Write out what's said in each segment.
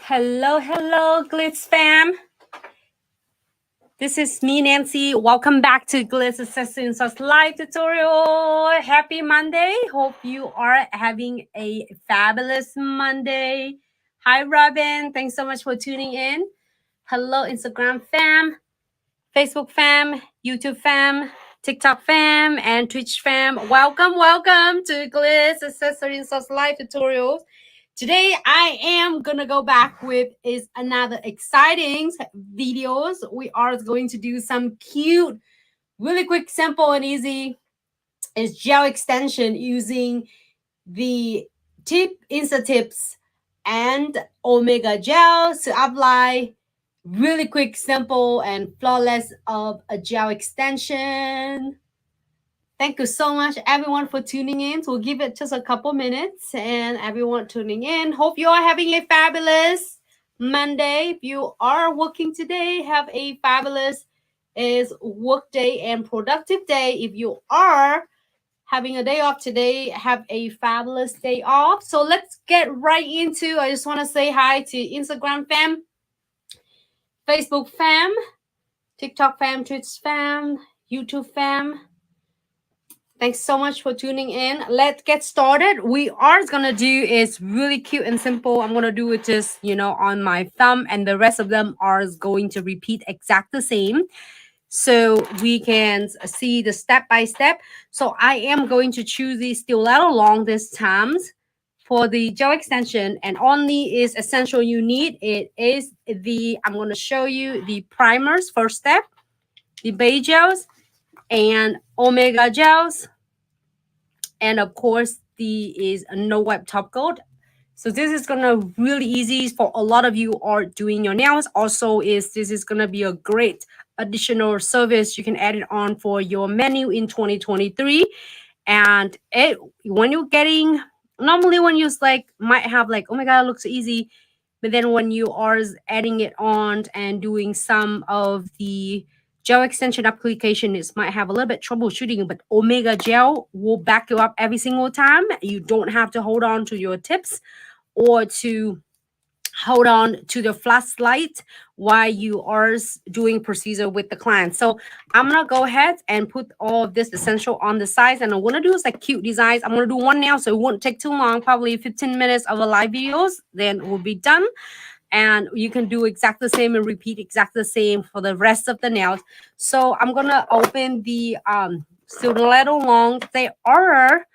Hello, hello, Glitz fam. This is me, Nancy. Welcome back to Glitz Subscription Box live tutorial. Happy Monday. Hope you are having a fabulous Monday. Hi, Robin. Thanks so much for tuning in. Hello, Instagram fam, Facebook fam, YouTube fam, TikTok fam, and Twitch fam. Welcome to Glitz Accessories live tutorials. Today I am gonna go back with is another exciting videos. We are going to do some cute, really quick, simple, and easy is gel extension using the Insta Tips and Omega gels to apply really quick, simple, and flawless of a gel extension. Thank you so much, everyone, for tuning in. So we'll give it just a couple minutes, and everyone tuning in. Hope you are having a fabulous Monday. If you are working today, have a fabulous work day and productive day. If you are having a day off today, have a fabulous day off. So let's get right into. I just want to say hi to Instagram fam, Facebook fam, TikTok fam, Twitch fam, YouTube fam. Thanks so much for tuning in. Let's get started. We are gonna do is really cute and simple. I'm gonna do it just, on my thumb, and the rest of them are going to repeat exact the same. So we can see the step by step. So I am going to choose the stiletto long this time for the gel extension, and only is essential you need. It is I'm gonna show you the primers first step, the base gels, and Omega gels, and of course is a no wipe top coat. So this is gonna really easy for a lot of you are doing your nails. Also, this is gonna be a great additional service you can add it on for your menu in 2023. And when you're getting, normally when you might have oh my god, it looks easy, but then when you are adding it on and doing some of the gel extension application, it might have a little bit troubleshooting, but Omega gel will back you up every single time. You don't have to hold on to your tips or to hold on to the flashlight while you are doing procedure with the client. So I'm gonna go ahead and put all of this essential on the sides, and I'm gonna do cute designs. I'm gonna do one now, so it won't take too long, probably 15 minutes of a live videos, then we'll be done. And you can do exactly the same and repeat exactly the same for the rest of the nails. So I'm gonna open the stiletto long. There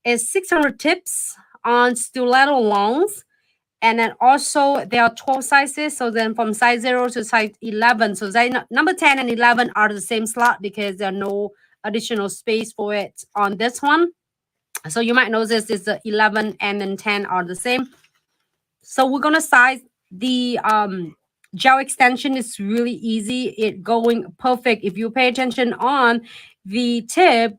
is 600 tips on stiletto longs. And then also there are 12 sizes. So then from size 0 to size 11. So number 10 and 11 are the same slot because there are no additional space for it on this one. So you might notice is the 11 and then 10 are the same. So we're going to size the gel extension. Is really easy. It going perfect. If you pay attention on the tip,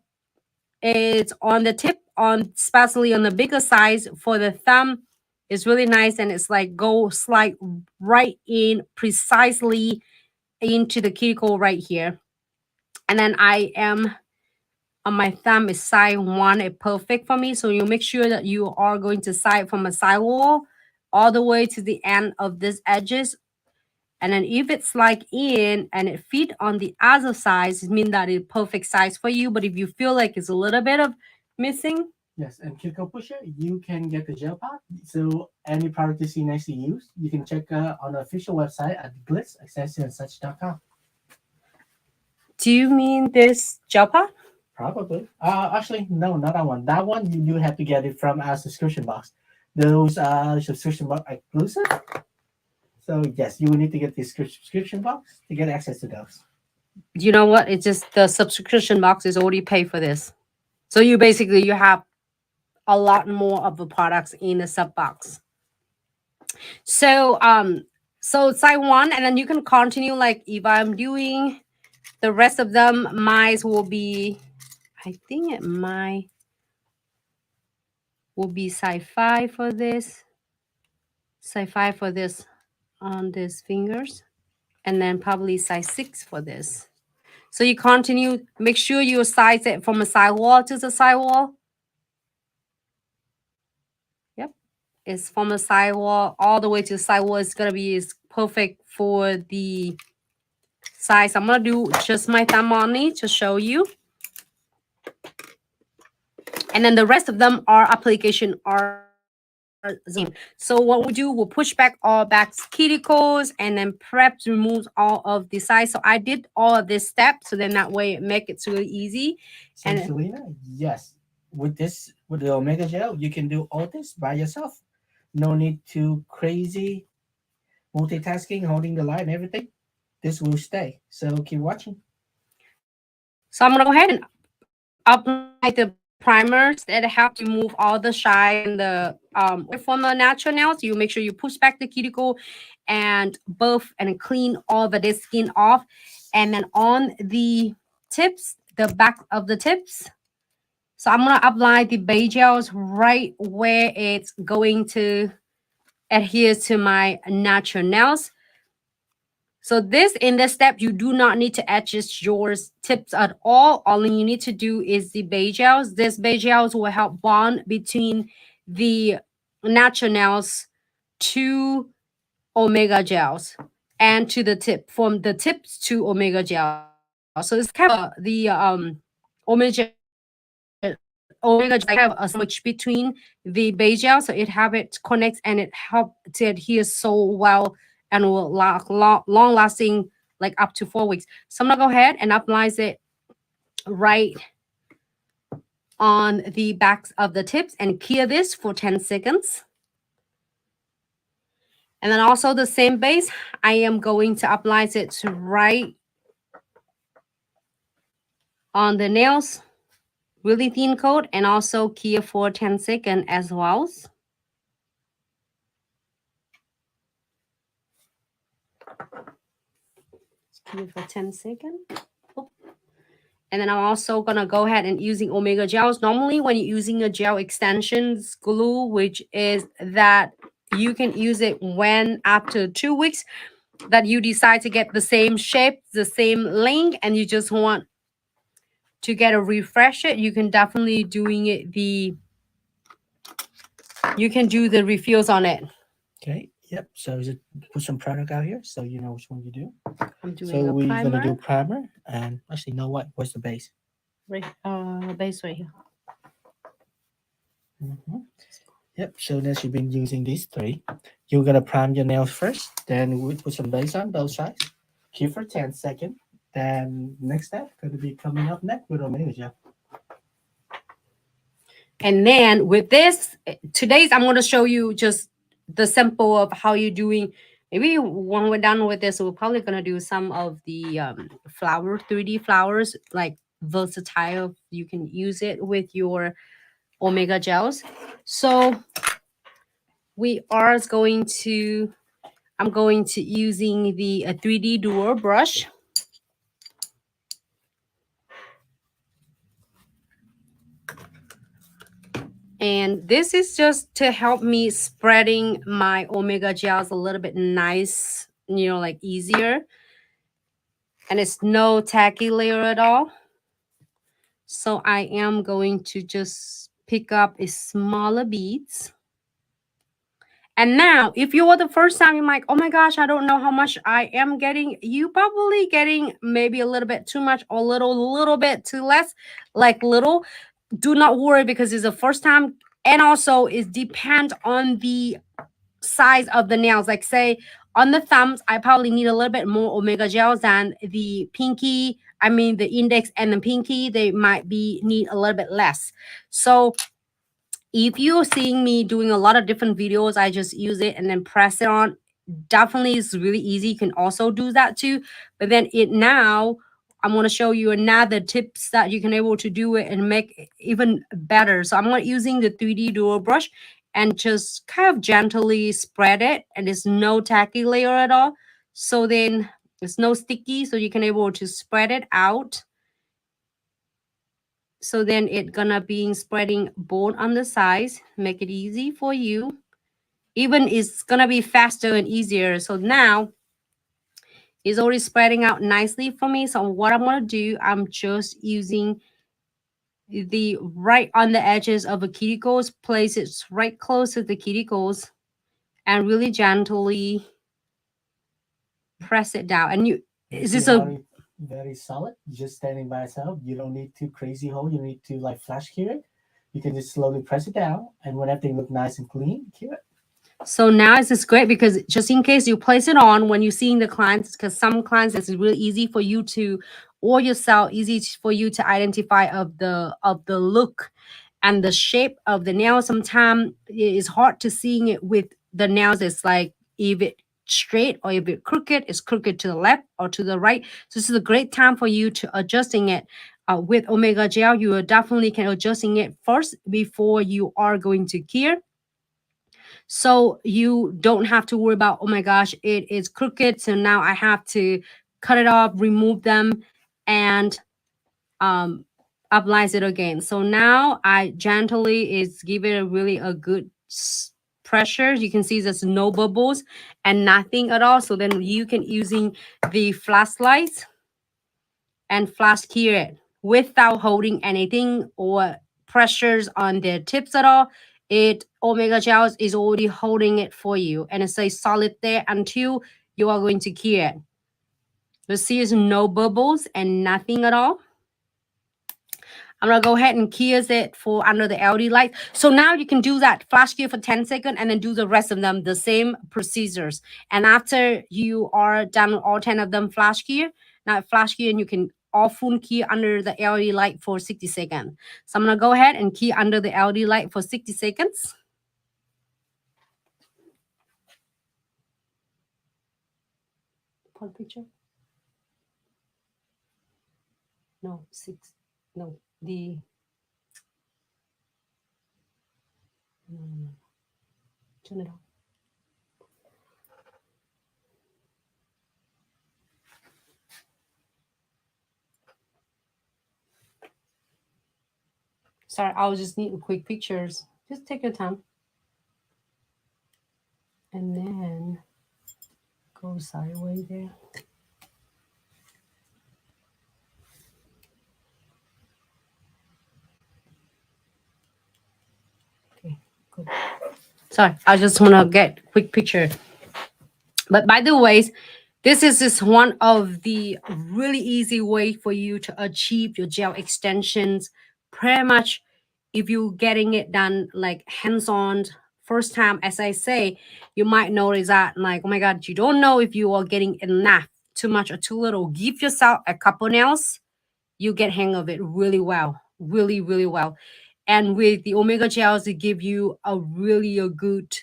it's on the tip, especially on the bigger size for the thumb. It's really nice, and it's go slide right in precisely into the cuticle right here. And then I am on my thumb is side 1, it's perfect for me. So you make sure that you are going to side from a side wall all the way to the end of this edges. And then if it's in and it fit on the other side, it means that it's perfect size for you. But if you feel like it's a little bit of missing, yes, and cuticle pusher, you can get the gel pot. So any product you see nice to use, you can check on the official website at glitzaccessoryandsuch.com. Do you mean this gel pot? Probably. Actually, no, not that one. That one you do have to get it from our subscription box. Those subscription box are exclusive. So yes, you will need to get the subscription box to get access to those. You know what? It's just the subscription box is already paid for this. So you have a lot more of the products in the sub box. So so side 1, and then you can continue if I'm doing the rest of them, mine will be, I think mine will be side 5 for this. Side 5 for this on these fingers, and then probably size 6 for this. So you continue, make sure you size it from a side wall to the side wall. Yep. is from the sidewall all the way to the sidewall. It's gonna be is perfect for the size. I'm gonna do just my thumb only to show you. And then the rest of them are application are the same. So what we do, we'll push back all back cuticles and then prep removes all of the size. So I did all of this step, so then that way it make it really easy. So, And Selena, yes, with this, with the Omega Gel, you can do all this by yourself. No need to crazy multitasking, holding the line, everything. This will stay. So keep watching. so I'm gonna go ahead and apply the primers that help to remove all the shine and the from the natural nails. You make sure you push back the cuticle and buff and clean all the dead skin off. And then on the tips, the back of the tips. So I'm gonna apply the bay gels right where it's going to adhere to my natural nails. So this in this step, you do not need to adjust your tips at all. All you need to do is the bay gels. This bay gels will help bond between the natural nails to omega gels and to the tip, from the tips to omega gel. So it's kind of the omega omega gel have a sandwich between the bay gel, so it have it connects and it help to adhere so well and will last long lasting like up to 4 weeks. So I'm gonna go ahead and apply it right on the backs of the tips and clear this for 10 seconds. And then also the same base, I am going to apply it right on the nails, really thin coat, and also clear for 10 seconds as well. Clear for 10 seconds. And then I'm also gonna go ahead and using omega gels. Normally when you're using a gel extensions glue, which is that you can use it when after 2 weeks that you decide to get the same shape, the same length, and you just want to get a refresh it, you can definitely doing it you can do the refills on it. Okay. Yep. So is it put some product out here so you know which one you do. I'm doing So a we're primer. gonna do primer, and actually, you know what? What's the base? Right, base right here. Mm-hmm. Yep. So next you've been using these three. You're gonna prime your nails first, then we put some base on both sides. Keep for 10 seconds. Then next step gonna be coming up next with Omega Gel. And then with this, today's I'm going to show you just the simple of how you're doing. Maybe when we're done with this, we're probably going to do some of the flower 3D flowers, like versatile. You can use it with your omega gels. So we are going to, I'm going to using the 3D dual brush. And this is just to help me spreading my omega gels a little bit nice, you know, like easier. And it's no tacky layer at all. So I am going to just pick up a smaller beads. And now, if you are the first time, you're like, oh my gosh, I don't know how much I am getting. You probably getting maybe a little bit too much or little bit too less, like little. Do not worry because it's the first time. And also it depends on the size of the nails. Like say on the thumbs, I probably need a little bit more omega gels than the pinky. I mean the index and the pinky, they might be need a little bit less. So if you're seeing me doing a lot of different videos, I just use it and then press it on. Definitely is really easy. You can also do that too. But then it now, I'm going to show you another tips that you can able to do it and make it even better. So I'm going using the 3D dual brush and just kind of gently spread it. And there's no tacky layer at all. So then it's no sticky. So you can able to spread it out. So then it gonna be spreading both on the sides, make it easy for you. Even it's gonna be faster and easier. So now it's already spreading out nicely for me. So what I'm gonna do, I'm just using the right on the edges of the cuticles, place it right close to the cuticles, and really gently press it down. And you, You is see this how a, it's very solid, just standing by itself. You don't need to crazy hold. You need to like flash cure it. You can just slowly press it down, and when everything looks nice and clean, cure it. so now it's just great because just in case you place it on when you're seeing the clients, because some clients it's really easy for you to, or yourself easy for you to identify of the look and the shape of the nail. Sometimes it is hard to seeing it with the nails. It's like if it straight or if it crooked, it's crooked to the left or to the right. So this is a great time for you to adjusting it. With Omega Gel, you definitely can adjusting it first before you are going to cure, so you don't have to worry about, oh my gosh, it is crooked, so now I have to cut it off, remove them, and um applies it again. So now I gently is give it a really a good pressure. You can see there's no bubbles and nothing at all, so then you can using the flashlights and flash cure it without holding anything or pressures on the tips at all. It Omega Gels is already holding it for you, and it stays solid there until you are going to cure it. You see, there's no bubbles and nothing at all. I'm gonna go ahead and cure it for under the LED light. So now you can do that flash cure for 10 seconds and then do the rest of them, the same procedures. And after you are done with all 10 of them flash cure, now flash cure and you can often key under the LED light for 60 seconds. So I'm gonna go ahead and key under the LED light for 60 seconds. One picture? No, six. No, the. No. Turn it on. Sorry, I'll just need quick pictures. Just take your time. And then go sideways there. Okay, good. Sorry, I just want to get quick picture. But by the way, this is just one of the really easy way for you to achieve your gel extensions. Pretty much, if you're getting it done like hands-on first time, as I say, you might notice that like, oh my God, you don't know if you are getting enough, too much or too little. Give yourself a couple nails, you get hang of it really well, really, really well. And with the Omega Gels, it give you a really a good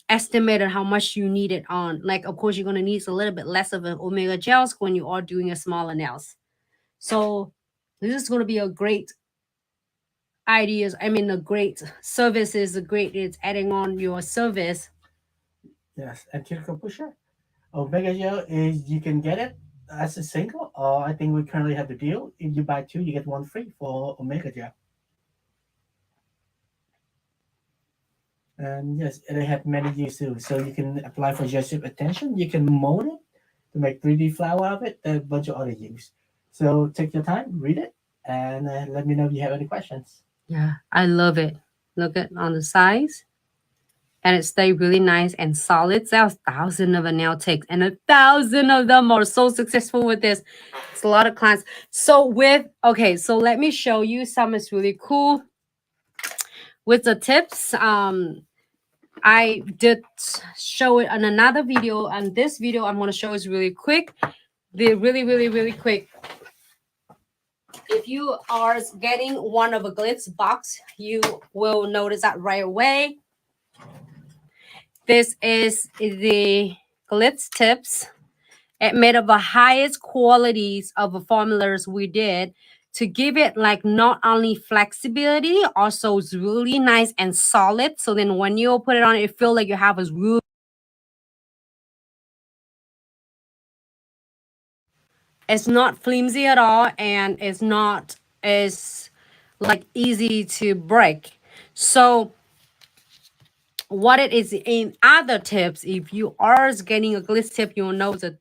estimate on how much you need it on. Like, of course, you're gonna need a little bit less of an Omega Gels when you are doing a smaller nails. So this is gonna be a great ideas. I mean, a great service is a great. It's adding on your service. Yes, and cuticle pusher. Omega Gel is you can get it as a single. I think we currently have the deal. If you buy two, you get one free for Omega Gel. And yes, they have many uses too. So you can apply for gestural attention. You can mold it to make 3D flower of it. A bunch of other use. So take your time, read it, and let me know if you have any questions. Yeah, I love it. Look at on the sides. And it stay really nice and solid. There's thousands of nail techs, and 1,000 of them are so successful with this. It's a lot of clients. So with okay, so let me show you some. It's really cool with the tips. I did show it on another video, and this video I'm going to show is really quick. The really quick. If you are getting one of a Glitz box, you will notice that right away. This is the Glitz tips. It made of the highest qualities of the formulas we did to give it like not only flexibility, also it's really nice and solid. So then when you put it on, it feel like you have a real. It's not flimsy at all, and it's not as like easy to break. So what it is in other tips, if you are getting a Glitz tip, you'll know the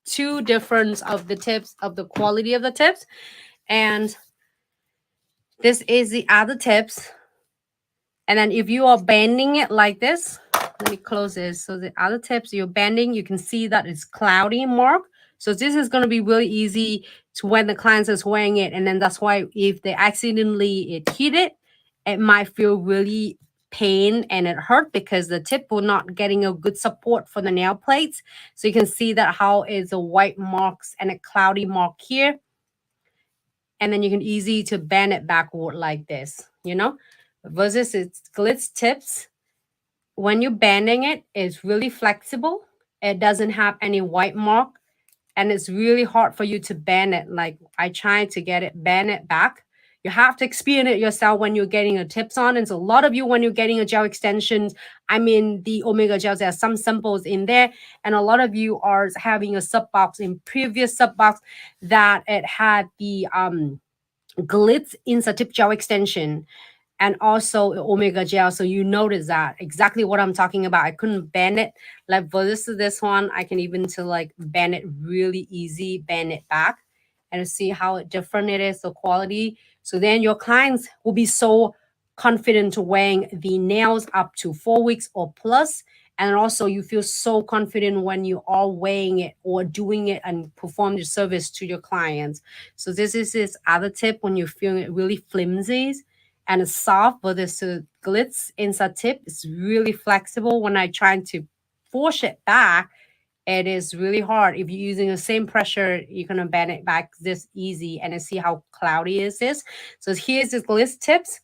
two difference of the tips of the quality of the tips. And This is the other tips. And then if you are bending it like this, let me close this. So the other tips you're bending, you can see that it's cloudy mark. So this is going to be really easy to when the client is wearing it. And then that's why if they accidentally it hit it, it might feel really pain and it hurt because the tip will not getting a good support for the nail plates. So you can see that how is a white marks and a cloudy mark here. And then you can easy to bend it backward like this, you know, versus its glitz tips. When you're bending it, it's really flexible. It doesn't have any white mark, and it's really hard for you to bend it. Like I try to get it, bend it back. You have to experience it yourself when you're getting a tips on. And so a lot of you, when you're getting a gel extensions, I mean the Omega gels, there are some samples in there. And a lot of you are having a sub box in previous sub box that it had the glitz insert tip gel extension and also Omega gel. So you notice that exactly what I'm talking about. I couldn't bend it. Like for this one, I can even to like bend it really easy, bend it back and see how different it is, the quality. So then your clients will be so confident to wearing the nails up to 4 weeks or plus. And also you feel so confident when you are weighing it or doing it and perform the service to your clients. So this is this other tip when you're feeling it really flimsy and it's soft, but this glitz inside tip is really flexible. When I try to force it back, it is really hard. If you're using the same pressure, you're gonna bend it back this easy and see how cloudy is this. So here's the glitz tips.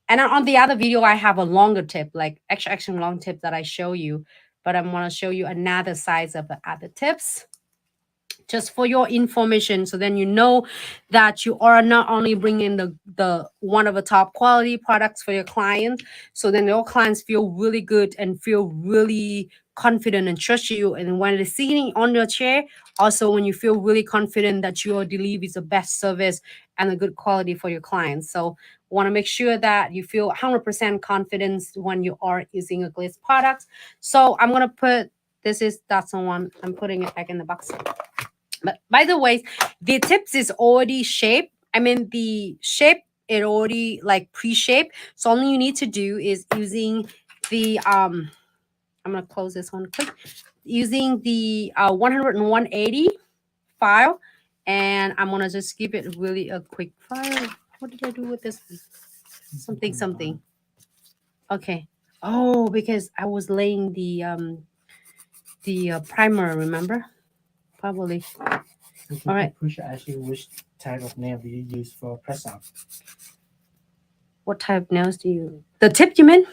And then on the other video, I have a longer tip, like extra long tip that I show you, but I'm gonna show you another size of the other tips just for your information, so then you know that you are not only bringing the one of the top quality products for your clients, so then your clients feel really good and feel really confident and trust you, and when they're sitting on your chair, also when you feel really confident that your delivery is the best service and a good quality for your clients. So want to make sure that you feel 100% confidence when you are using a Glitz product. So I'm going to put that's the one, I'm putting it back in the box. But by the way, the tips is already shaped. I mean, the shape it already like pre-shaped. So all you need to do is using the I'm gonna close this one quick. Using the 100 and 180 file, and I'm gonna just give it really a quick file. What did I do with this? Something. Okay. Oh, because I was laying the primer. Remember? Probably. All right. Pusha, actually, which type of nail do you use for press on? What type of nails do you? The tip, you mean?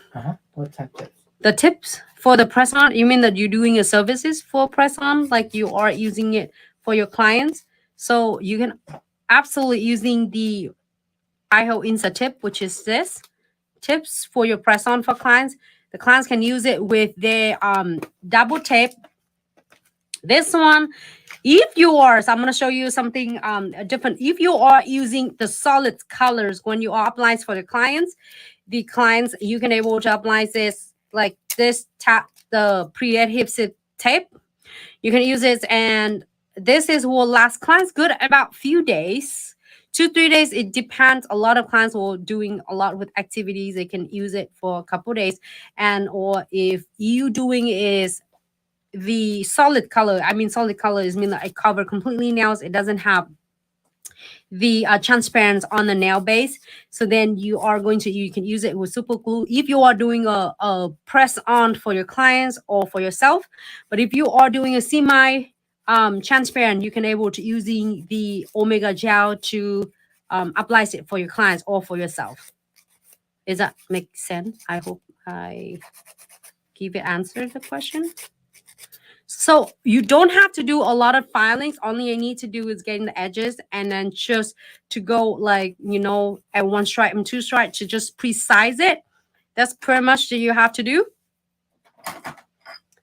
What type tips? The tips for the press on? You mean that you're doing your services for press on, like you are using it for your clients? So you can absolutely using the IHO insert tip, which is this tips for your press on for clients. The clients can use it with their double tape. This one, if you are, so I'm going to show you something different. If you are using the solid colors when you are applying for the clients, you can able to apply this like this the pre-adhesive tape. You can use it, and this is will last clients good about few days. 2-3 days, it depends. A lot of clients will doing a lot with activities, they can use it for a couple days. And or if you doing is the solid color, I mean solid color is mean that I cover completely nails, it doesn't have the transparency on the nail base. So then you can use it with super glue if you are doing a press on for your clients or for yourself. But if you are doing a semi transparent, you can able to using the Omega gel to apply it for your clients or for yourself. Does that make sense? I hope I give it answer the question. So you don't have to do a lot of filings. Only you need to do is getting the edges and then just to go like, at one stripe and two stripe to just precise it. That's pretty much that you have to do.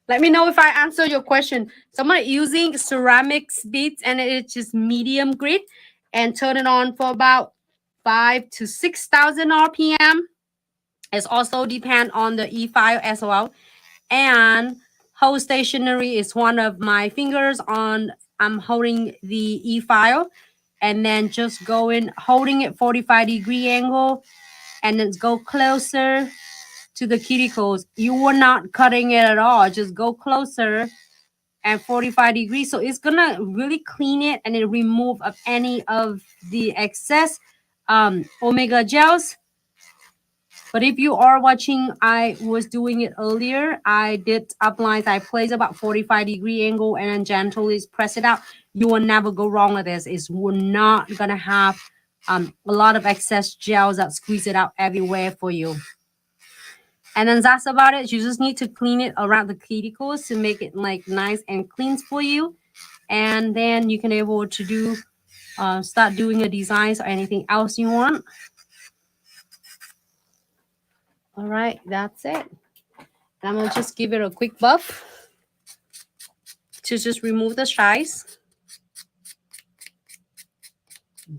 Let me know if I answer your question. So I'm using ceramics beads and it's just medium grit and turn it on for about 5,000 to 6,000 RPM. It's also depend on the E file as well. And hold stationary is one of my fingers on, I'm holding the E file and then just go in, holding it 45-degree angle, and then go closer to the cuticles. You are not cutting it at all. Just go closer and 45 degrees. So it's gonna really clean it and it remove of any of the excess omega gels. But if you are watching, I was doing it earlier. I did uplines. I placed about 45-degree angle and then gently press it out. You will never go wrong with this. It's we're not gonna have a lot of excess gels that squeeze it out everywhere for you. And then that's about it. You just need to clean it around the cuticles to make it like nice and clean for you. And then you can able to do start doing your designs or anything else you want. All right, that's it. And I'm gonna just give it a quick buff to just remove the shies.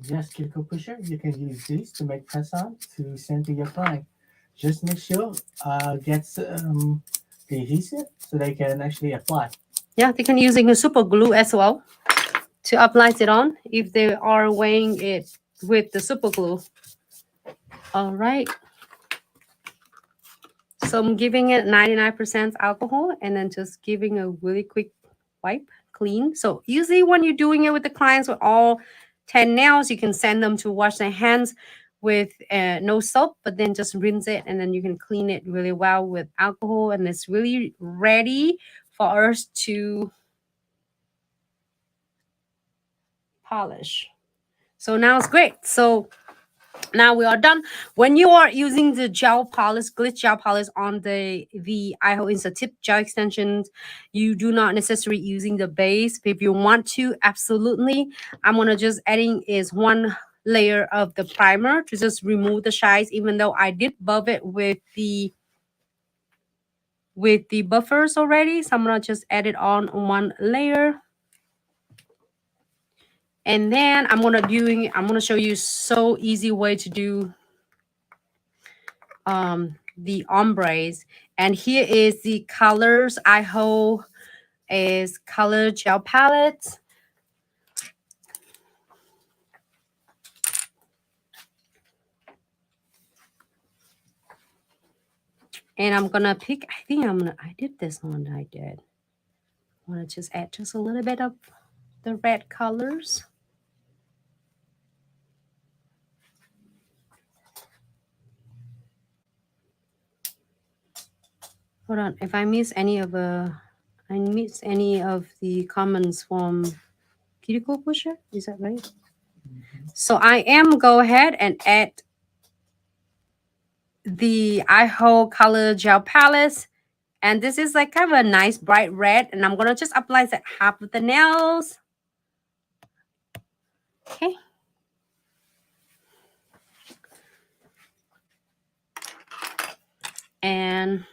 Yes, cuticle pusher. You can use these to make press on to send to your client. Just make sure gets the adhesive so they can actually apply. Yeah, they can using a super glue as well to apply it on if they are weighing it with the super glue. All right. So I'm giving it 99% alcohol and then just giving a really quick wipe, clean. So usually when you're doing it with the clients with all 10 nails, you can send them to wash their hands with no soap, but then just rinse it and then you can clean it really well with alcohol, and it's really ready for us to polish. So now it's great. So now we are done. When you are using the gel polish, glitz gel polish on the iHo Insta Tip gel extensions, you do not necessarily using the base. If you want to, absolutely. I'm gonna just adding is one layer of the primer to just remove the shies, even though I did buff it with the buffers already. So I'm gonna just add it on one layer. And then I'm gonna show you so easy way to do the ombres. And here is the colors. iHo is color gel palette. And I'm gonna pick, I did this one, I wanna just add just a little bit of the red colors. Hold on, if I miss any of the comments from Cuticle Pusher, is that right? Mm-hmm. So I am go ahead and add the iHo color gel palette, and this is like kind of a nice bright red, and I'm gonna just apply that half of the nails. Okay. And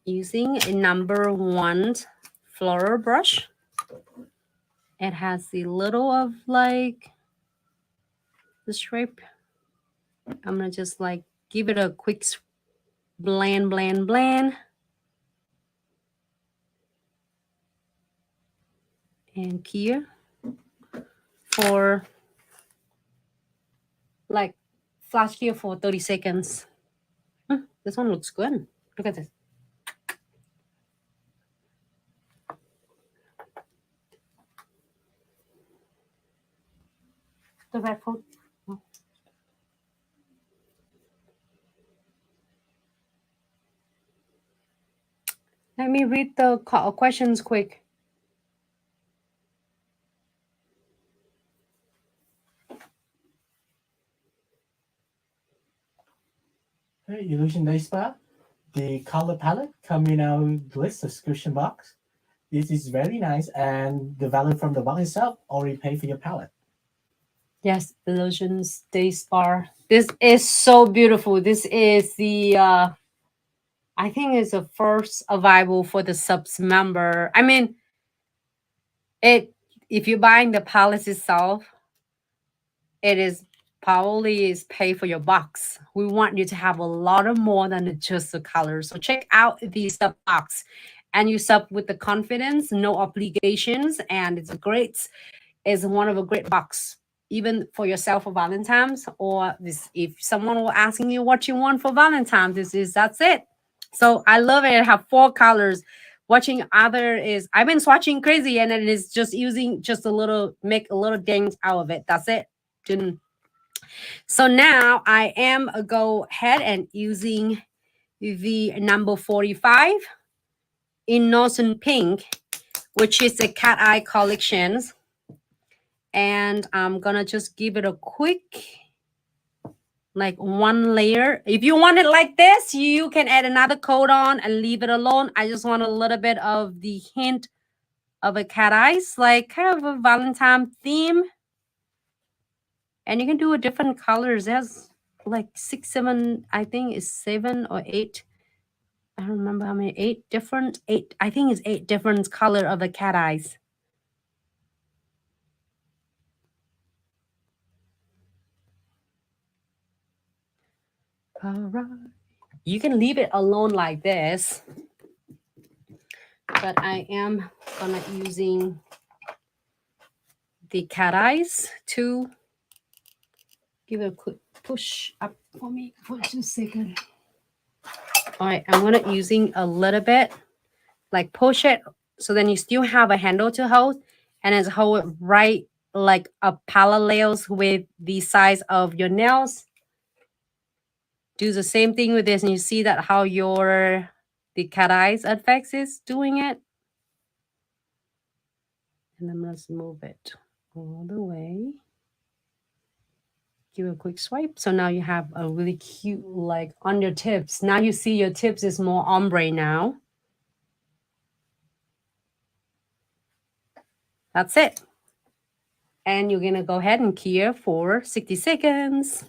using a number 1 floral brush, it has the little of like the stripe. I'm gonna just like give it a quick blend. And here for like flash here for 30 seconds. This one looks good. Look at this. The red food. Oh. Let me read the questions quick. Hey, Illusion Day Spa. The color palette coming out Glitz Subscription Box. This is very nice, and the value from the box itself already paid for your palette. Yes, Illusion Day Spa. This is so beautiful. This is the I think it's the first available for the subs member. I mean, if you're buying the palette itself, it is probably is pay for your box. We want you to have a lot of more than just the color. So check out the sub box and you sub with the confidence, no obligations, and it's a great is one of a great box, even for yourself for Valentine's, or this if someone were asking you what you want for Valentine's, that's it. So I love it. I have 4 colors. Watching other is I've been swatching crazy, and it is just using just a little, make a little dings out of it. That's it. Didn't. So now I am go ahead and using the number 45 in Northern Pink, which is the cat eye collections. And I'm gonna just give it a quick, like 1 layer. If you want it like this, you can add another coat on and leave it alone. I just want a little bit of the hint of a cat eyes, like kind of a Valentine theme. And you can do a different colors. There's like 6, 7, I think it's 7 or 8. I don't remember how many, 8 different, 8, I think it's 8 different color of a cat eyes. All right. You can leave it alone like this, but I am gonna using the cat eyes to give it a quick push up for me for 2 seconds. All right, I'm gonna using a little bit, like push it, so then you still have a handle to hold, and it's hold it right like a parallels with the size of your nails. Do the same thing with this, and you see that how the cat eyes effects is doing it. And then let's move it all the way. Give it a quick swipe. So now you have a really cute, like on your tips. Now you see your tips is more ombre now. That's it. And you're gonna go ahead and cure for 60 seconds.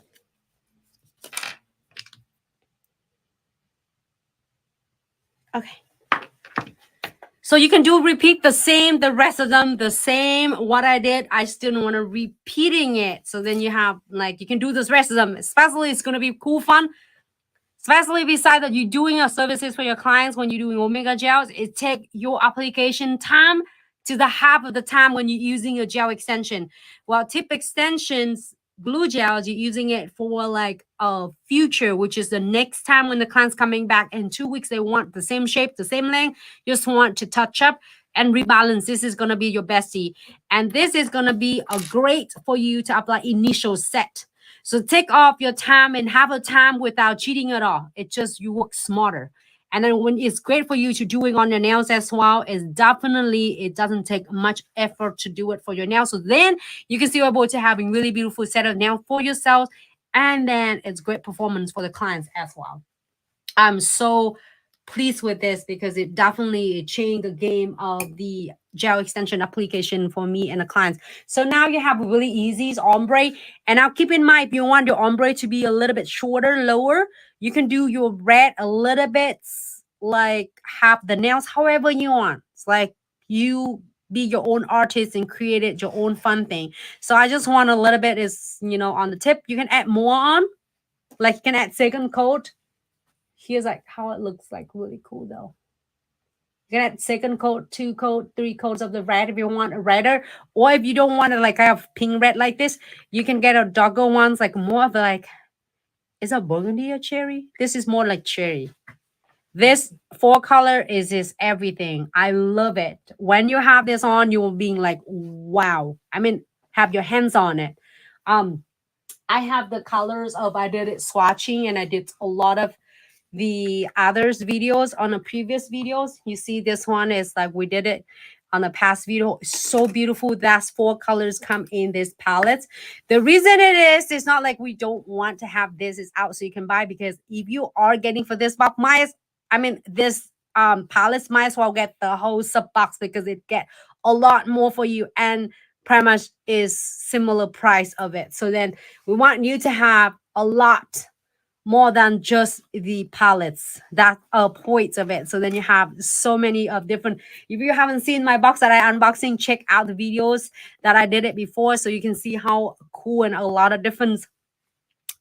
Okay. So you can repeat the rest of them, the same what I did. I still don't want to repeating it. So then you have like, you can do this rest of them, especially it's going to be cool fun. Especially besides that you're doing your services for your clients when you're doing omega gels, it take your application time to the half of the time when you're using a gel extension. While tip extensions, glue gels, you're using it for like a future, which is the next time when the client's coming back in 2 weeks, they want the same shape, the same length, just want to touch up and rebalance. This is going to be your bestie. And this is going to be a great for you to apply initial set. So take off your time and have a time without cheating at all. It just, you work smarter. And then when it's great for you to doing on your nails as well, is definitely, it doesn't take much effort to do it for your nails. So then you can still able to having really beautiful set of nails for yourself. And then it's great performance for the clients as well. I'm so pleased with this because it definitely changed the game of the gel extension application for me and the clients. So now you have really easy ombre. And now keep in mind, if you want your ombre to be a little bit shorter, lower, you can do your red a little bit, like have the nails however you want. It's like you be your own artist and create it your own fun thing. So I just want a little bit is, on the tip. You can add more on, like you can add second coat. Here's like how it looks like, really cool though. You can add second coat, 2 coat, 3 coats of the red if you want a redder. Or if you don't want it like I have pink red like this, you can get a darker ones, like more of like, is a burgundy or cherry? This is more like cherry. This 4 color is everything. I love it. When you have this on, you will be like, wow. I mean, have your hands on it. I have the colors of, I did it swatching, and I did a lot of the others videos on the previous videos. You see this one is like we did it on the past video. It's so beautiful. That's 4 colors come in this palette. The reason it is, it's not like we don't want to have this is out so you can buy, because if you are getting for this box, this palettes, might as well get the whole sub box because it get a lot more for you and pretty much is similar price of it. So then we want you to have a lot more than just the palettes, that points of it. So then you have so many of different. If you haven't seen my box that I unboxing, check out the videos that I did it before, so you can see how cool and a lot of different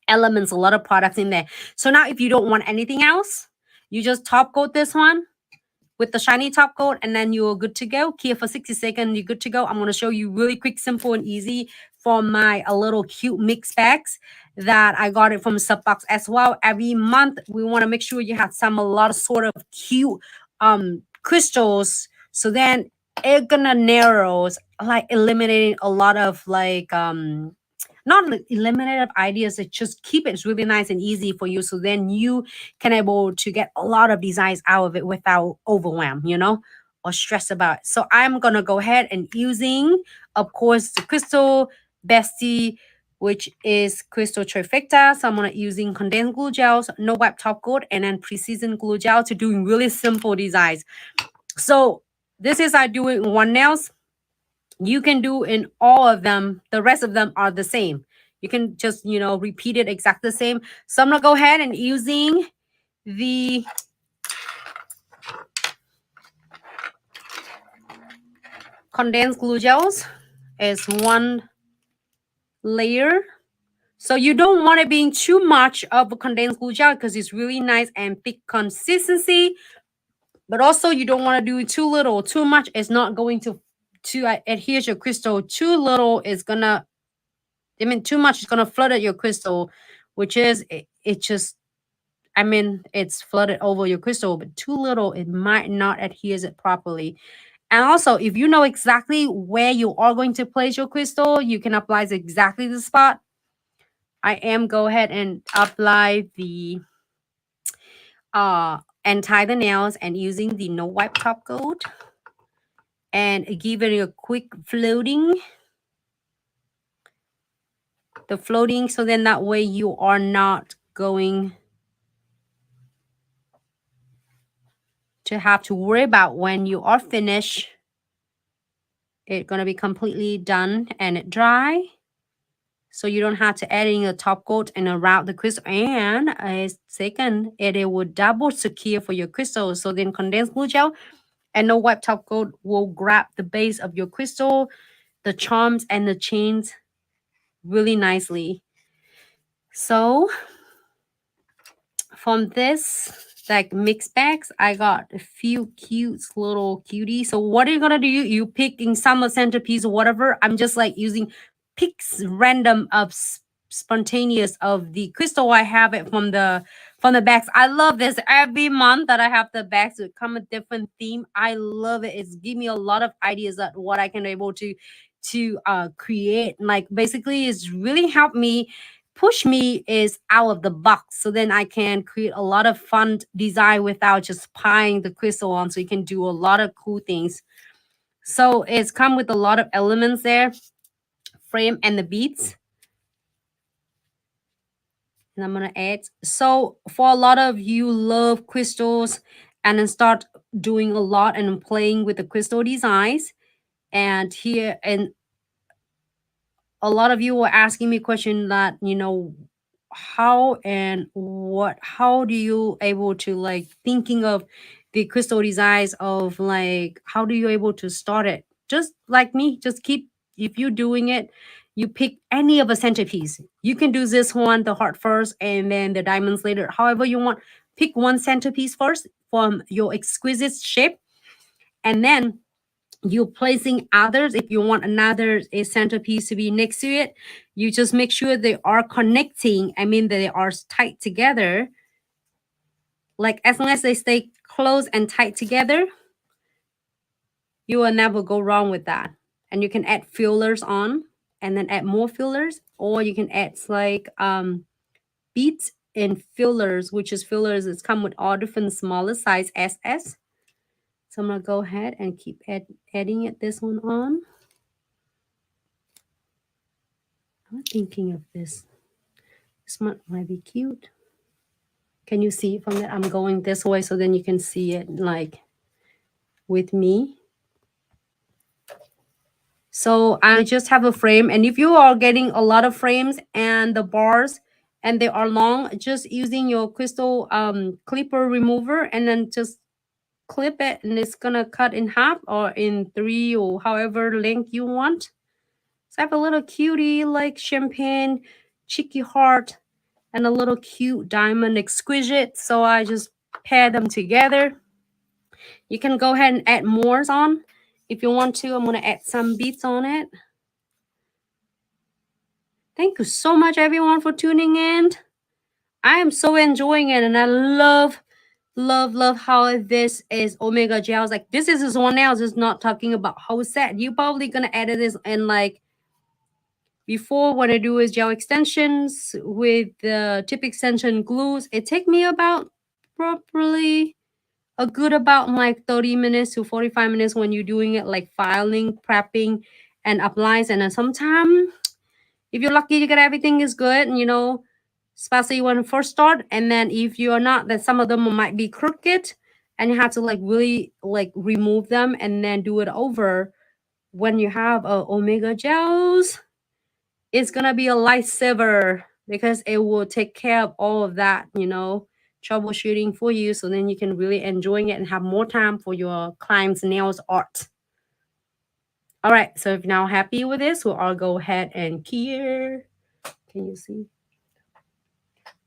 elements, a lot of products in there. So now if you don't want anything else, you just top coat this one with the shiny top coat, and then you're good to go. Cure for 60 seconds, you're good to go. I'm going to show you really quick, simple, and easy from my a little cute mix packs that I got it from Subbox as well. Every month, we want to make sure you have a lot of sort of cute crystals. So then it's gonna narrows, like eliminating a lot of like not eliminated ideas. It just keep it really nice and easy for you, so then you can able to get a lot of designs out of it without overwhelm, or stress about it. So I'm gonna go ahead and using, of course, the crystal bestie, which is crystal trifecta. So I'm gonna using condensed glue gels, no wipe top coat, and then precision glue gel to doing really simple designs. So this is I do it in one nails. You can do in all of them. The rest of them are the same. You can just, repeat it exactly the same. So I'm going to go ahead and using the condensed glue gels as one layer. So you don't want it being too much of a condensed glue gel because it's really nice and thick consistency. But also you don't want to do too little. Too much is not going to adhere to your crystal. Too little is gonna, too much is gonna flood at your crystal, which is it just, it's flooded over your crystal. But too little, it might not adhere it properly. And also, if you know exactly where you are going to place your crystal, you can apply exactly the spot. I am go ahead and apply the and tie the nails and using the no wipe top coat and give it a quick floating. The floating, so then that way you are not going to have to worry about when you are finished. It's going to be completely done and dry. So you don't have to add in a top coat and around the crystal. And second, it would double secure for your crystal. So then condensed glue gel and no wipe top coat will grab the base of your crystal, the charms and the chains really nicely. So from this like mix bags, I got a few cute little cuties. So what are you gonna do? You picking some centerpiece or whatever. I'm just like using picks random of spontaneous of the crystal. I have it from the bags. I love this. Every month that I have the bags, it come a different theme. I love it. It's give me a lot of ideas of what I can able to create. Like basically, it's really helped me push me is out of the box, so then I can create a lot of fun design without just piling the crystal on. So you can do a lot of cool things. So it's come with a lot of elements there, frame and the beads. And I'm gonna add. So for a lot of you love crystals and then start doing a lot and playing with the crystal designs. And here, and a lot of you were asking me a question that, how and what, how do you able to like thinking of the crystal designs of like, how do you able to start it? Just like me, just keep, if you're doing it, you pick any of a centerpiece. You can do this one, the heart first, and then the diamonds later. However you want, pick one centerpiece first from your exquisite shape, and then you're placing others. If you want another a centerpiece to be next to it, you just make sure they are connecting. They are tight together. Like as long as they stay close and tight together, you will never go wrong with that. And you can add fillers on and then add more fillers, or you can add like beads and fillers, which is fillers. It's come with all different smaller size SS. So I'm gonna go ahead and keep adding it this one on. I'm thinking of this. This one might be cute. Can you see from that? I'm going this way so then you can see it like with me. So I just have a frame, and if you are getting a lot of frames and the bars and they are long, just using your crystal clipper remover and then just clip it, and it's gonna cut in half or in 3 or however length you want. So I have a little cutie like champagne cheeky heart and a little cute diamond exquisite. So I just pair them together. You can go ahead and add more on if you want to. I'm going to add some beads on it. Thank you so much, everyone, for tuning in. I am so enjoying it, and I love how this is omega gels. Like, this is one else. It's not talking about whole set. You probably going to edit this in like before. What I do is gel extensions with the tip extension glues. It take me about probably a good about like 30 minutes to 45 minutes when you're doing it like filing, prepping, and applies. And then sometime, if you're lucky, you get everything is good, and especially when you first start. And then if you're not, then some of them might be crooked, and you have to like really like remove them and then do it over. When you have omega gels, it's gonna be a lifesaver because it will take care of all of that, troubleshooting for you, so then you can really enjoy it and have more time for your clients' nails art. All right, so if you're now happy with this, we'll all go ahead and cure. Can you see?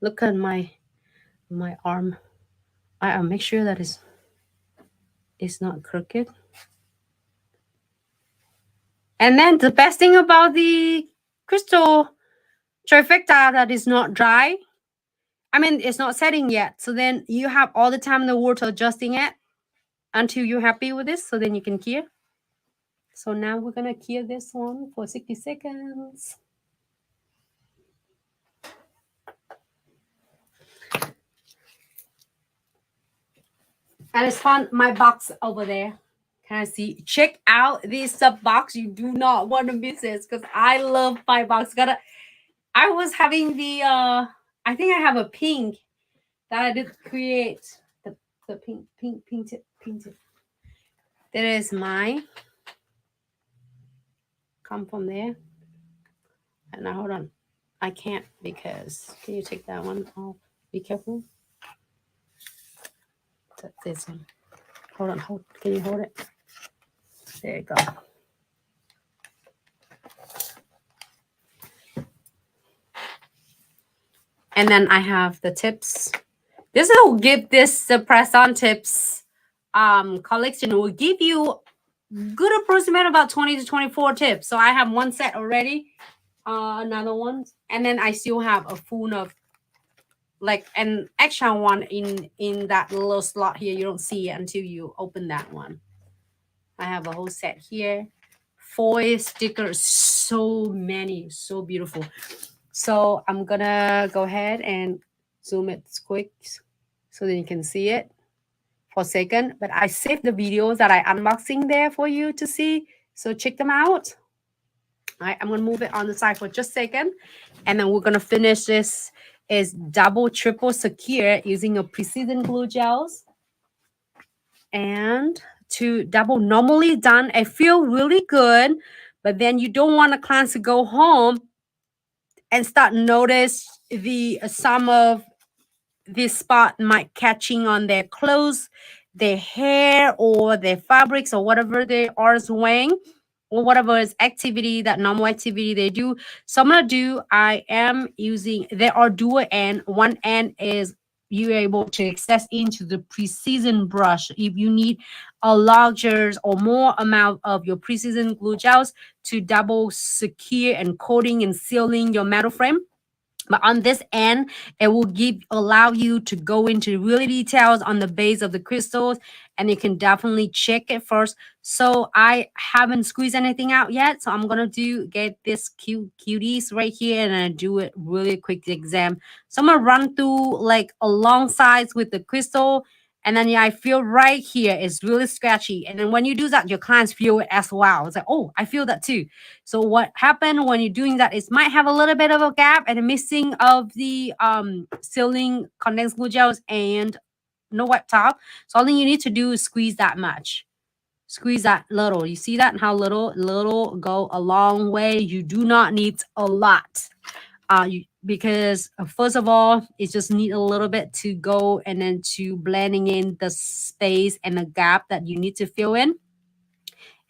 Look at my arm. I'll make sure that it's not crooked. And then the best thing about the crystal trifecta that is not dry. I mean, it's not setting yet. So then you have all the time in the world to adjusting it until you're happy with this. So then you can cure. So now we're going to cure this one for 60 seconds. And it's fun. My box over there. Can I see? Check out this sub box. You do not want to miss this because I love my box. I was having the I think I have a pink that I did create. The pink tip. That is mine. Come from there. And now hold on. I can't because can you take that one off? Be careful. This one. Hold on. Can you hold it? There you go. And then I have the tips. This will give this the press-on tips collection. Will give you good approximate about 20 to 24 tips. So I have one set already, another one, and then I still have a full of like an extra one in that little slot here. You don't see it until you open that one. I have a whole set here. Foil stickers, so many, so beautiful. So I'm gonna go ahead and zoom it quick so that you can see it for a second. But I saved the videos that I unboxing there for you to see. So check them out. All right, I'm gonna move it on the side for just a second. And then we're gonna finish this is double, triple secure using a precision glue gels. And to double normally done, I feel really good, but then you don't want a client to go home and start notice some of this spot might catching on their clothes, their hair, or their fabrics, or whatever they are wearing, or whatever is activity, that normal activity they do. So I'm gonna do, I am using, there are dual end. One end is you're able to access into the precision brush if you need a larger or more amount of your precision glue gels to double secure and coating and sealing your metal frame. But on this end, it will allow you to go into really details on the base of the crystals, and you can definitely check it first. So I haven't squeezed anything out yet, so I'm gonna get this cuties right here, and I do it really quick exam. So I'm gonna run through like alongside with the crystal, and then I feel right here is really scratchy, and then when you do that, your clients feel it as well. It's like, oh, I feel that too. So what happened when you're doing that is might have a little bit of a gap and a missing of the sealing condensed glue gels and no wet top. So all you need to do is squeeze that much. Squeeze that little. You see that and how little go a long way. You do not need a lot. Because first of all, it just need a little bit to go and then to blending in the space and the gap that you need to fill in.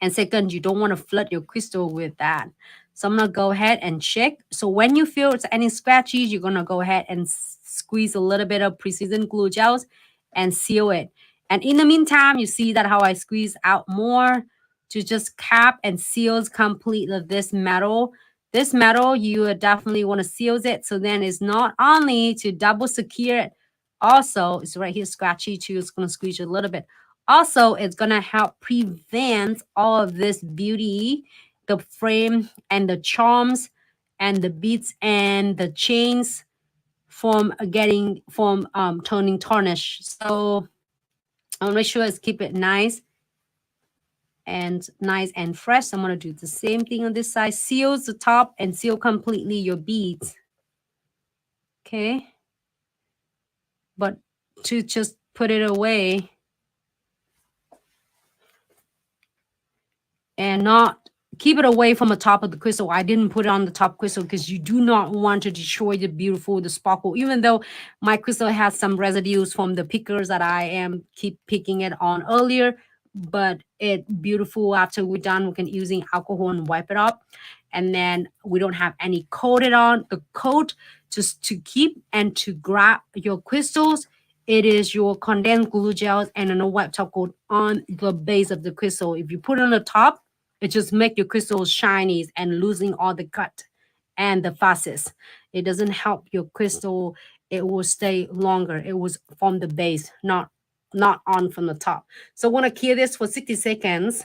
And second, you don't want to flood your crystal with that. So I'm going to go ahead and check. So when you feel it's any scratches, you're going to go ahead and squeeze a little bit of precision glue gels and seal it. And in the meantime, you see that how I squeeze out more to just cap and seals complete of this metal. This metal, you definitely want to seal it. So then it's not only to double secure it, also it's right here scratchy too. It's going to squeeze a little bit. Also, it's going to help prevent all of this beauty, the frame and the charms and the beads and the chains from turning tarnish. So I'll make sure it's keep it nice and fresh. I'm gonna do the same thing on this side. Seal the top and seal completely your beads. Okay. But to just put it away and not keep it away from the top of the crystal. I didn't put it on the top crystal because you do not want to destroy the beautiful, the sparkle, even though my crystal has some residues from the pickers that I am keep picking it on earlier, but it beautiful after we're done. We can using alcohol and wipe it up. And then we don't have any coated on the coat just to keep and to grab your crystals. It is your condensed glue gels and a wipe top coat on the base of the crystal. If you put it on the top, it just make your crystals shiny and losing all the cut and the fastest. It doesn't help your crystal. It will stay longer. It was from the base, not on from the top. So I want to cure this for 60 seconds.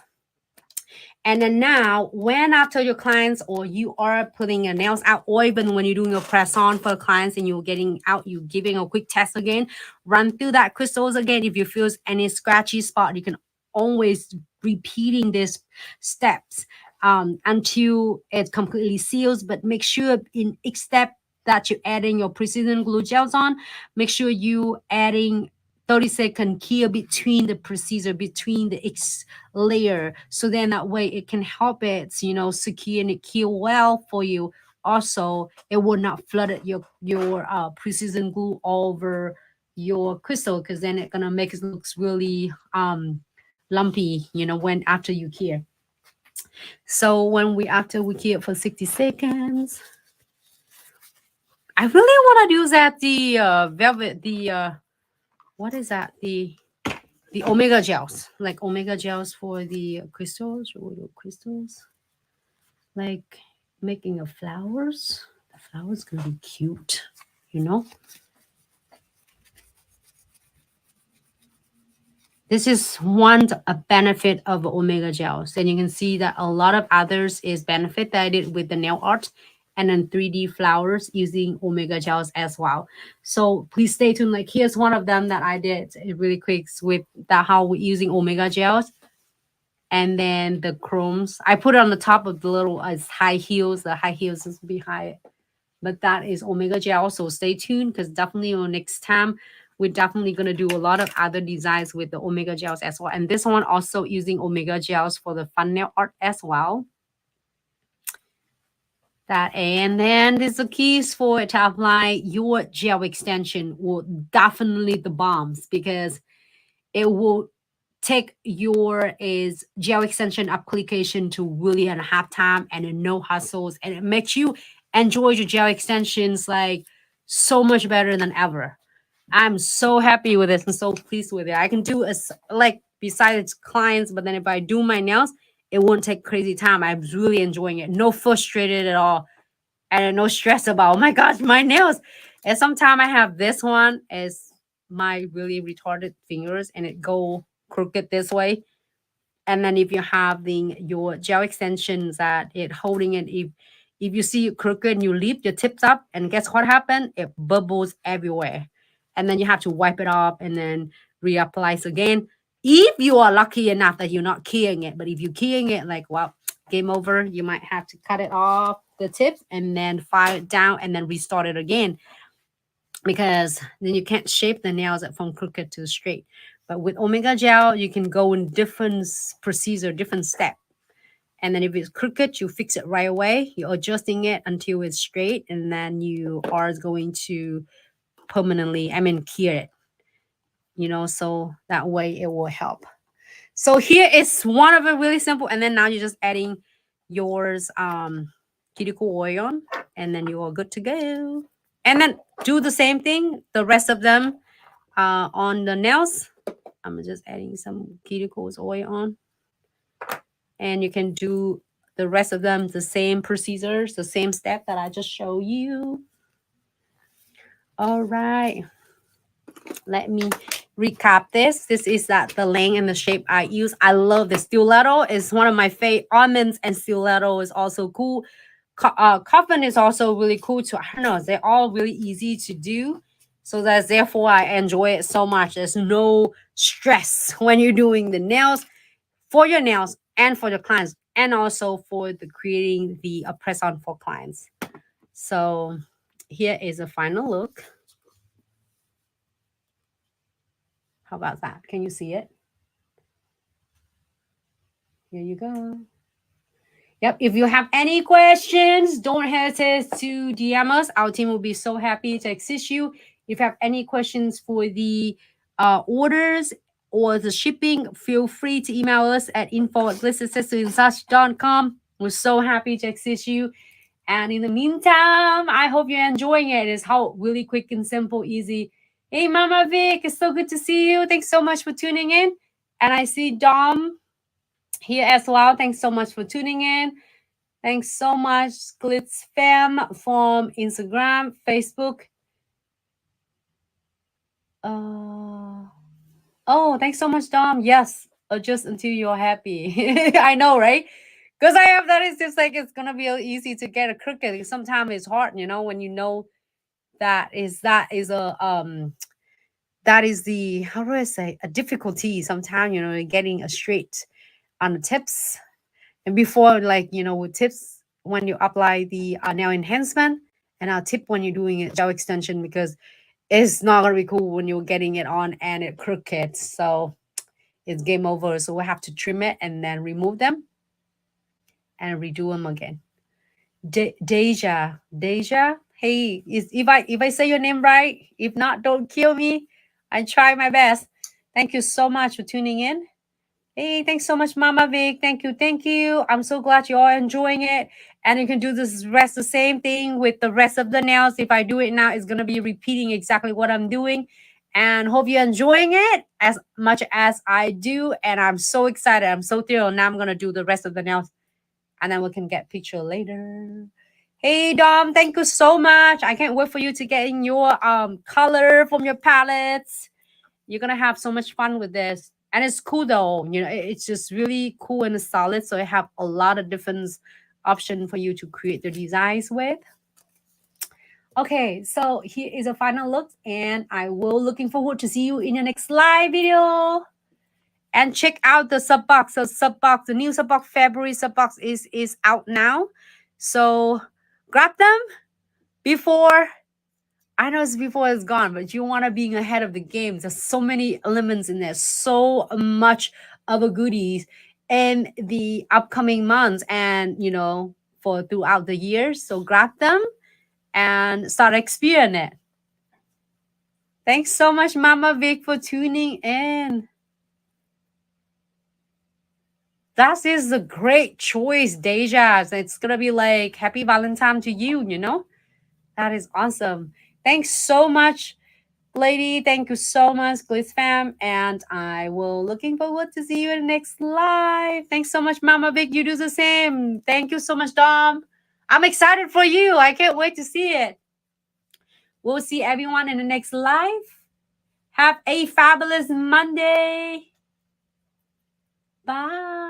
And then now, when after your clients or you are putting your nails out, or even when you're doing a press on for clients and you're getting out, you giving a quick test again, run through that crystals again. If you feel any scratchy spot, you can always repeating these steps until it completely seals. But make sure in each step that you're adding your precision glue gels on, make sure you adding 30-second cure between the procedure, between the layer, so then that way it can help it, secure and cure well for you. Also, it will not flood your precision glue over your crystal, because then it's gonna make it looks really lumpy, when after you cure. So after we cure for 60 seconds, I really want to use that what is that? The omega gels, like omega gels for the crystals, or the crystals, like making of flowers. The flowers gonna be cute, This is one a benefit of omega gels, and you can see that a lot of others is benefit that I did with the nail art and then 3D flowers using omega gels as well. So please stay tuned. Like here's one of them that I did really quick with that how we're using omega gels. And then the chromes, I put it on the top of the little high heels. The high heels is behind, but that is omega gel. So stay tuned, because definitely on next time we're definitely going to do a lot of other designs with the omega gels as well. And this one also using omega gels for the fun nail art as well. That, and then there's the keys for it to apply your gel extension will definitely the bombs, because it will take your is gel extension application to really and have time and no hassles, and it makes you enjoy your gel extensions like so much better than ever. I'm so happy with this and so pleased with it. I can do like besides clients, but then if I do my nails, it won't take crazy time. I'm really enjoying it. No frustrated at all, and no stress about, oh my gosh, my nails. And sometimes I have this one as my really retarded fingers, and it go crooked this way. And then if you have your gel extensions that it holding it, if you see it crooked and you lift your tips up, and guess what happened? It bubbles everywhere. And then you have to wipe it off and then reapply again. If you are lucky enough that you're not keying it, but if you're keying it, like, well, game over, you might have to cut it off the tips and then file it down and then restart it again, because then you can't shape the nails from crooked to straight. But with omega gel, you can go in different procedure, different step. And then if it's crooked, you fix it right away. You're adjusting it until it's straight, and then you are going to permanently, cure it. So that way it will help. So here is one of it, really simple. And then now you're just adding yours cuticle oil on, and then you are good to go. And then do the same thing, the rest of them on the nails. I'm just adding some cuticles oil on. And you can do the rest of them the same procedures, the same step that I just showed you. All right. Let me recap this. This is the length and the shape I use. I love the stiletto. It's one of my favorite. Almonds and stiletto is also cool. Coffin is also really cool too. I don't know. They're all really easy to do. So that's therefore I enjoy it so much. There's no stress when you're doing the nails, for your nails and for the clients, and also for the creating the press-on for clients. So here is a final look. How about that? Can you see it? Here you go. Yep. If you have any questions, don't hesitate to DM us. Our team will be so happy to assist you. If you have any questions for the orders or the shipping, feel free to email us at info@glitzaccessories.com. We're so happy to assist you. And in the meantime, I hope you're enjoying it. It's how really quick and simple, easy. Hey, Mama Vic, it's so good to see you. Thanks so much for tuning in. And I see Dom here as well. Thanks so much for tuning in. Thanks so much, Glitz Fam from Instagram, Facebook. Oh, thanks so much, Dom. Yes, just until you're happy. I know, right? Because I have that. It's just like it's gonna be easy to get a crooked. Sometimes it's hard, you know, when you know that is the, how do I say, a difficulty sometimes, you know, getting a straight on the tips. And before, like, you know, with tips, when you apply the nail enhancement, and I'll tip when you're doing a gel extension, because it's not going to be cool when you're getting it on and it crooked. So it's game over. So we'll have to trim it and then remove them and redo them again. Deja. Hey, if I say your name right, if not, don't kill me. I try my best. Thank you so much for tuning in. Hey, thanks so much, Mama Vic. Thank you. I'm so glad you're all enjoying it. And you can do the same thing with the rest of the nails. If I do it now, it's going to be repeating exactly what I'm doing. And hope you're enjoying it as much as I do. And I'm so excited. I'm so thrilled. Now I'm going to do the rest of the nails. And then we can get picture later. Hey, Dom, thank you so much. I can't wait for you to get in your color from your palettes. You're going to have so much fun with this. And it's cool though, you know, it's just really cool and solid. So I have a lot of different options for you to create the designs with. Okay, so here is a final look, and I will looking forward to see you in the next live video. And check out the sub box. So the new sub box, February sub box is out now. So grab them before. I know it's before it's gone, but you want to be ahead of the game. There's so many elements in there, so much other goodies in the upcoming months and, you know, for throughout the year. So grab them and start experiencing it. Thanks so much, Mama Vic, for tuning in. That is a great choice, Deja. It's going to be like happy Valentine to you, you know? That is awesome. Thanks so much, lady. Thank you so much, Glitz fam. And I will looking forward to see you in the next live. Thanks so much, Mama Vic. You do the same. Thank you so much, Dom. I'm excited for you. I can't wait to see it. We'll see everyone in the next live. Have a fabulous Monday. Bye.